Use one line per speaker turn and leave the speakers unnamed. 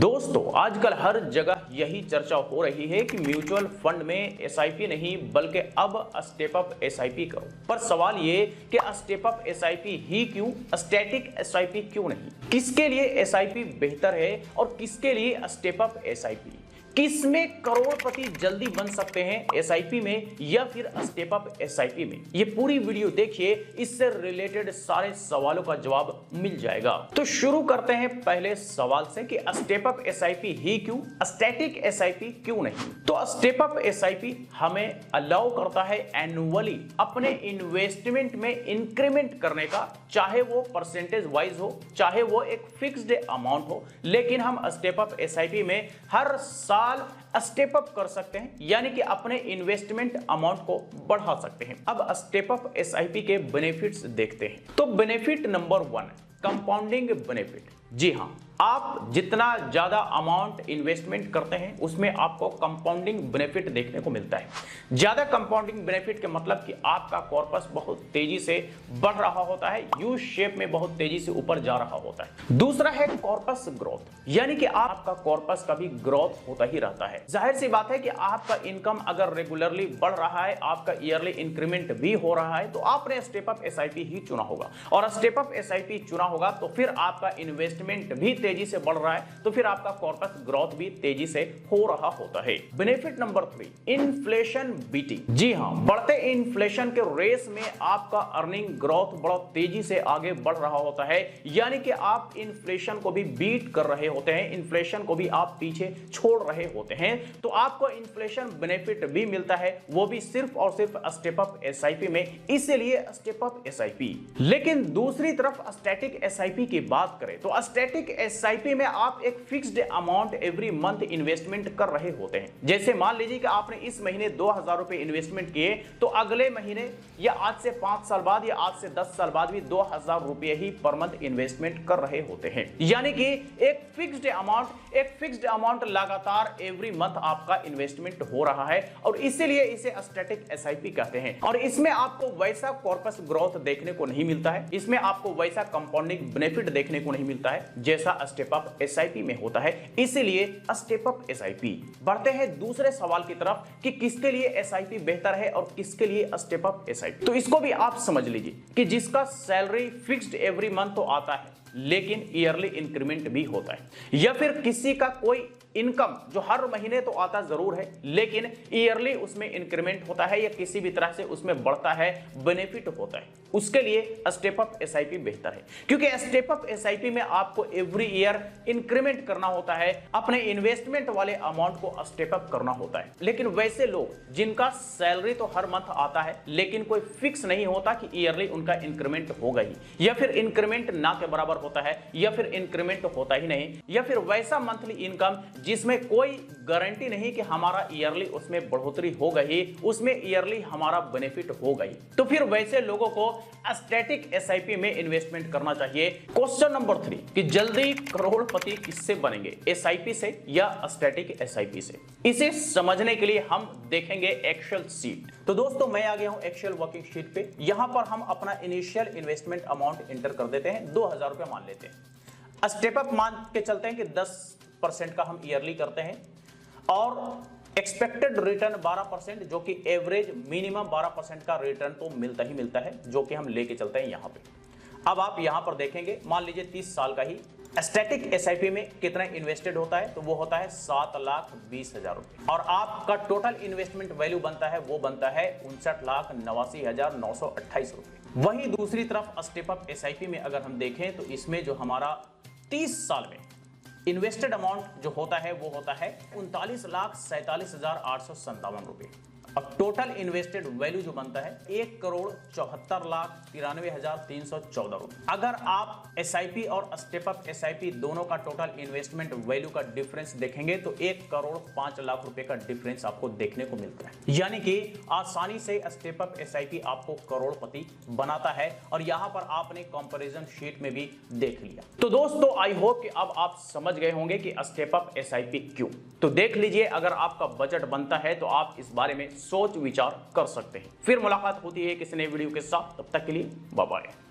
दोस्तों आजकल हर जगह यही चर्चा हो रही है कि म्यूचुअल फंड में एसआईपी नहीं बल्कि अब स्टेप अप एसआईपी करो। पर सवाल ये कि स्टेप अप एसआईपी ही क्यों, स्टैटिक एसआईपी क्यों नहीं? किसके लिए एसआईपी बेहतर है और किसके लिए स्टेप अप एसआईपी? किसमें करोड़पति जल्दी बन सकते हैं, एसआईपी में या फिर स्टेप अप एसआईपी में? ये पूरी वीडियो देखिए, इससे रिलेटेड सारे सवालों का जवाब मिल जाएगा। तो शुरू करते हैं पहले सवाल से कि स्टेप अप एसआईपी ही क्यों, स्टैटिक एसआईपी क्यों नहीं? तो स्टेप अप एसआईपी हमें अलाउ करता है एनुअली अपने इन्वेस्टमेंट में इंक्रीमेंट करने का, चाहे वो परसेंटेज वाइज हो, चाहे वो एक फिक्स्ड अमाउंट हो। लेकिन हम स्टेप अप एसआईपी में हर साल स्टेप अप कर सकते हैं, यानी कि अपने इन्वेस्टमेंट अमाउंट को बढ़ा सकते हैं। अब स्टेप अप एसआईपी के बेनिफिट्स देखते हैं। तो बेनिफिट नंबर 1, कंपाउंडिंग बेनिफिट। जी हां, आप जितना ज्यादा अमाउंट इन्वेस्टमेंट करते हैं उसमें आपको कंपाउंडिंग बेनिफिट देखने को मिलता है। ज्यादा कंपाउंडिंग बेनिफिट के मतलब कि आपका कॉर्पस बहुत तेजी से बढ़ रहा होता है, यू शेप में बहुत तेजी से ऊपर जा रहा होता है। दूसरा है कॉर्पस ग्रोथ, यानी कि आपका कॉर्पस का भी ग्रोथ होता ही रहता है। जाहिर सी बात है कि आपका इनकम अगर रेगुलरली बढ़ रहा है, आपका ईयरली इंक्रीमेंट भी हो रहा है, तो आपने स्टेप अप एसआईपी ही चुना होगा। और स्टेप अप एसआईपी चुना होगा तो फिर आपका इन्वेस्टमेंट भी तेजी से बढ़ रहा है, तो फिर आपका कॉर्पस ग्रोथ भी तेजी से हो रहा होता है। Benefit number 3, inflation beating. जी हां, बढ़ते इन्फ्लेशन के रेस में आपका अर्निंग ग्रोथ बहुत तेजी से आगे बढ़ रहा होता है, यानी कि आप इन्फ्लेशन को भी बीट कर रहे होते हैं, इन्फ्लेशन को भी आप पीछे छोड़ रहे होते हैं। तो आपको इन्फ्लेशन बेनिफिट भी मिलता है, वो भी सिर्फ और सिर्फ स्टेप अप एसआईपी में, इसीलिए स्टेप अप एसआईपी। लेकिन दूसरी तरफ स्टैटिक एसआईपी की बात करें तो स्टैटिक एसआईपी में आप एक fixed amount every month investment कर रहे होते हैं। जैसे मान लीजिए कि आपने इस महीने 2000 रुपए इन्वेस्टमेंट किए, तो अगले महीने या आज से 5 साल बाद या आज से 10 साल बाद भी 2000 रुपए ही पर मंथ इन्वेस्टमेंट कर रहे होते हैं। यानी कि एक फिक्स्ड अमाउंट लगातार एवरी मंथ आपका इन्वेस्टमेंट हो रहा है, और इसीलिए इसे स्टैटिक एसआईपी कहते हैं। और इसमें आपको वैसा कॉर्पस ग्रोथ देखने को नहीं मिलता है, इसमें आपको वैसा कंपाउंडिंग बेनिफिट देखने को नहीं मिलता है जैसा स्टेप अप एसआईपी में होता है, इसीलिए स्टेप अप एसआईपी। बढ़ते हैं दूसरे सवाल की तरफ कि किसके लिए एसआईपी बेहतर है और किसके लिए स्टेप अप एसआईपी। तो इसको भी आप समझ लीजिए कि जिसका सैलरी फिक्स्ड एवरी मंथ तो आता है लेकिन ईयरली इंक्रीमेंट भी होता है, या फिर किसी का कोई इनकम जो हर महीने तो आता जरूर है लेकिन ईयरली उसमें इंक्रीमेंट होता है या किसी भी तरह से उसमें बढ़ता है, बेनिफिट होता है, उसके लिए स्टेप अप एसआईपी बेहतर है। क्योंकि स्टेप अप एसआईपी में आपको एवरी ईयर इंक्रीमेंट करना होता है, अपने इन्वेस्टमेंट वाले अमाउंट को स्टेप अप करना होता है। लेकिन वैसे लोग जिनका सैलरी तो हर मंथ आता है लेकिन कोई फिक्स नहीं होता कि ईयरली उनका इंक्रीमेंट होगा ही, या फिर इंक्रीमेंट ना के बराबर होता है, या फिर इंक्रीमेंट होता ही नहीं, या फिर वैसा मंथली इनकम जिसमें कोई गारंटी नहीं कि हमारा ईयरली उसमें बढ़ोतरी होगा ही, उसमें ईयरली हमारा बेनिफिट होगा ही, तो फिर वैसे लोगों को स्टैटिक एसआईपी में इन्वेस्टमेंट करना चाहिए। क्वेश्चन नंबर 3 कि जल्दी करोड़पति किससे बनेंगे, एसआईपी से या स्टैटिक एसआईपी से? इसे समझने के लिए हम देखेंगे एक्सेल शीट। तो दोस्तों मैं आ गया हूं एक्सेल वर्किंग शीट पे। यहां पर हम अपना इनिशियल इन्वेस्टमेंट अमाउंट एंटर कर देते हैं, 2000 रुपए मान लेते हैं। स्टेप अप मान के चलते हैं कि 10% का हम ईयरली करते हैं, और एक्सपेक्टेड रिटर्न 12%, जो कि एवरेज मिनिमम 12% का रिटर्न तो मिलता ही मिलता है, जो कि हम लेके चलते हैं यहां पे। अब आप यहां पर देखेंगे, मान लीजिए 30 साल का ही स्टैटिक एसआईपी में कितना इन्वेस्टेड होता है, तो वो होता है 7,20,000 रुपए, और आपका टोटल इन्वेस्टमेंट वैल्यू बनता है, वो बनता है 59,89,928 रुपए। वहीं दूसरी तरफ स्टेप अप एसआईपी में अगर हम देखें तो इसमें जो हमारा 30 साल में इन्वेस्टेड अमाउंट जो होता है वो होता है 39,47,857 रुपए। अब टोटल इन्वेस्टेड वैल्यू जो बनता है 1,74,93,314 रुपए। अगर आप एसआईपी और स्टेप अप एसआईपी दोनों का टोटल इन्वेस्टमेंट वैल्यू का डिफरेंस देखेंगे तो 1,05,00,000 रुपए का डिफरेंस आपको देखने को मिलता है, यानी कि आसानी से स्टेप अप एसआईपी आपको करोड़पति बनाता है, और यहां पर आपने कंपैरिजन शीट में भी देख लिया। तो दोस्तों आई होप कि अब आप समझ गए होंगे कि स्टेप अप एसआईपी क्यों। तो देख लीजिए, अगर आपका बजट बनता है तो आप इस बारे में सोच विचार कर सकते हैं। फिर मुलाकात होती है किसी नए वीडियो के साथ, तब तक के लिए बाय बाय।